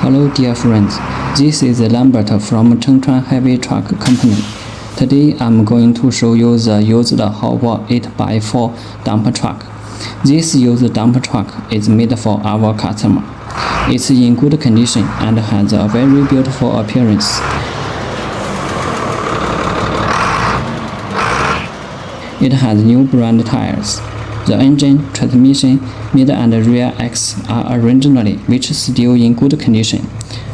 Hello dear friends, this is Lambert from Chengchuan Heavy Truck Company. Today I'm going to show you the used HOWO 8x4 dump truck. This used dump truck is made for our customer. It's in good condition and has a very beautiful appearance. It has new brand tires. The engine, transmission, mid and rear axles are originally which still in good condition.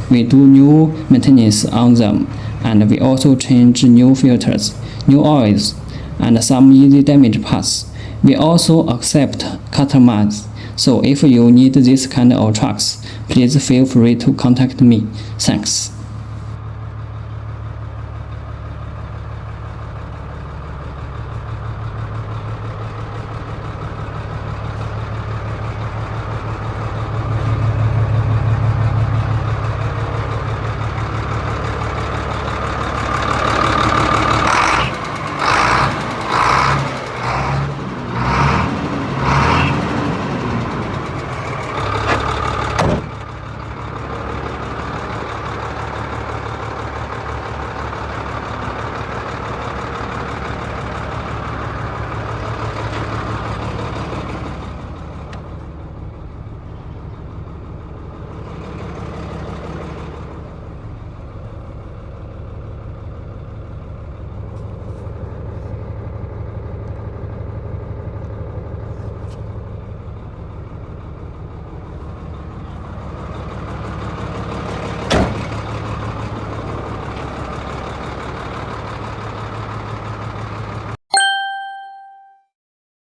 We do new maintenance on them, and we also change new filters, new oils, and some easy damage parts. We also accept customers. So if you need this kind of trucks, please feel free to contact me. Thanks.